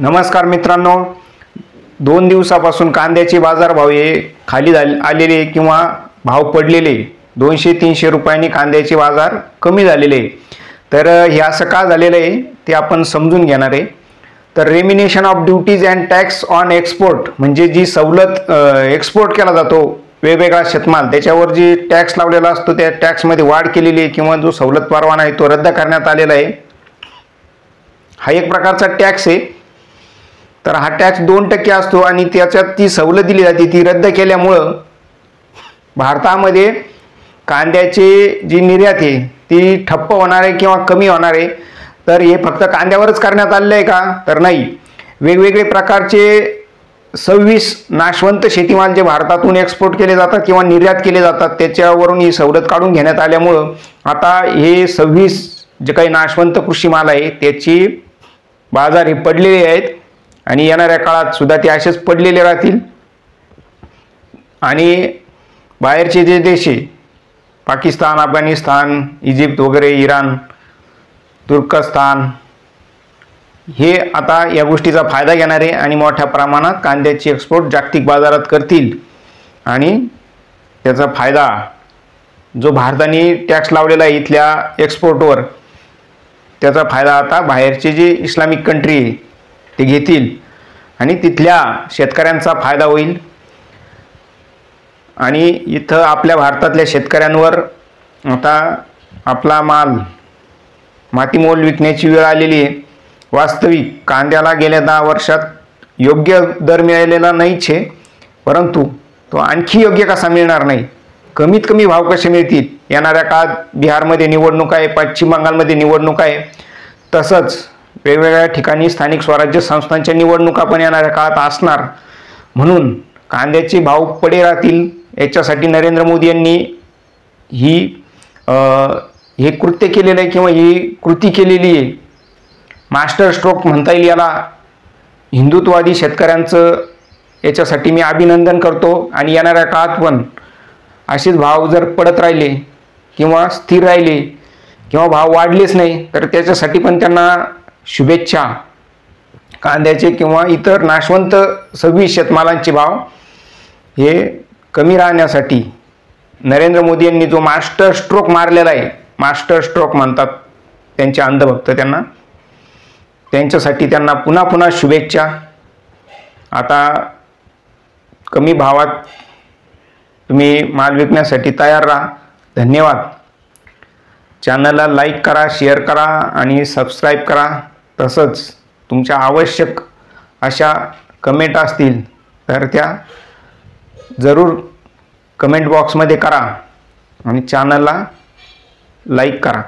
नमस्कार मित्रांनो, 2 दिवसापासून कांद्याचे बाजारभाव हे खाली आलेले किंवा भाव पडलेले 200-300 रुपयांनी कांद्याचे बाजार कमी झालेले। तर हे असं का झालेलं आहे ते आपण समजून घेणार आहे। तर remuneration of duties and tax on export म्हणजे जी सवलत एक्सपोर्ट केला जातो वेगवेगळा शेतमाल त्याच्यावर जी टॅक्स लावलेला असतो त्या टॅक्समध्ये वाढ केलेली आहे किंवा जो सवलत परवाना आहे तो रद्द करण्यात आलेला आहे। हा एक प्रकारचा टॅक्स आहे। तर हा टॅक्स 2% असतो आणि त्याच्यात ती सवलत दिली जाते ती रद्द केल्यामुळं भारतामध्ये कांद्याची जी निर्यात आहे ती ठप्प होणार आहे किंवा कमी होणार आहे। तर हे फक्त कांद्यावरच करण्यात आलेलं आहे का? तर नाही, वेगवेगळे प्रकारचे 26 नाशवंत शेतीमाल जे भारतातून एक्सपोर्ट केले जातात किंवा निर्यात केले जातात त्याच्यावरून ही सवलत काढून घेण्यात आल्यामुळं आता हे 26 जे काही नाशवंत कृषी माल आहे त्याची बाजार हे पडलेले आहेत आणि येणाऱ्या काळात सुद्धा ते असेच पडलेले राहतील। आणि बाहेरचे जे देश आहे पाकिस्तान, अफगाणिस्तान, इजिप्त वगैरे, इराण, तुर्कस्तान हे आता या गोष्टीचा फायदा घेणार आहे आणि मोठ्या प्रमाणात कांद्याची एक्सपोर्ट जागतिक बाजारात करतील आणि त्याचा फायदा जो भारताने टॅक्स लावलेला आहे इथल्या एक्सपोर्टवर त्याचा फायदा आता बाहेरचे जे इस्लामिक कंट्री आहे ते घेतील आणि तिथल्या शेतकऱ्यांचा फायदा होईल। आणि इथं आपल्या भारतातल्या शेतकऱ्यांवर आता आपला माल मातीमोल विकण्याची वेळ आलेली आहे। वास्तविक कांद्याला गेल्या 10 वर्षात योग्य दर मिळालेला नाहीच आहे, परंतु तो आणखी योग्य कसा मिळणार नाही, कमीत कमी भाव कसे मिळतील। येणाऱ्या काळात बिहारमध्ये निवडणूक आहे, पश्चिम बंगालमध्ये निवडणूक आहे, तसंच वेगवेगळ्या ठिकाणी स्थानिक स्वराज्य संस्थांच्या निवडणुका पण येणाऱ्या काळात असणार, म्हणून कांद्याचे भाव पडे राहतील याच्यासाठी नरेंद्र मोदी यांनी हे कृत्य केलेलं आहे किंवा ही कृती केलेली आहे। मास्टर स्ट्रोक म्हणता येईल याला। हिंदुत्ववादी शेतकऱ्यांचं याच्यासाठी मी अभिनंदन करतो आणि येणाऱ्या काळात पण असेच भाव जर पडत राहिले किंवा स्थिर राहिले किंवा भाव वाढलेच नाही तर त्याच्यासाठी पण त्यांना शुभेच्छा। कांद्याचे किंवा इतर नाशवंत 26 शेतमालांचे भाव हे कमी राहण्यासाठी नरेंद्र मोदी यांनी जो मास्टर स्ट्रोक मारलेला आहे, मास्टर स्ट्रोक म्हणतात त्यांचे अंधभक्त त्यांना, त्यांच्यासाठी त्यांना पुन्हा पुन्हा शुभेच्छा। आता कमी भावात तुम्ही माल विकण्यासाठी तयार राहा। धन्यवाद। चॅनलला लाईक करा, शेअर करा आणि सबस्क्राईब करा। तसंच तुमच्या आवश्यक अशा कमेंट असतील तर त्या जरूर कमेंट बॉक्समध्ये करा आणि चॅनलला लाईक करा।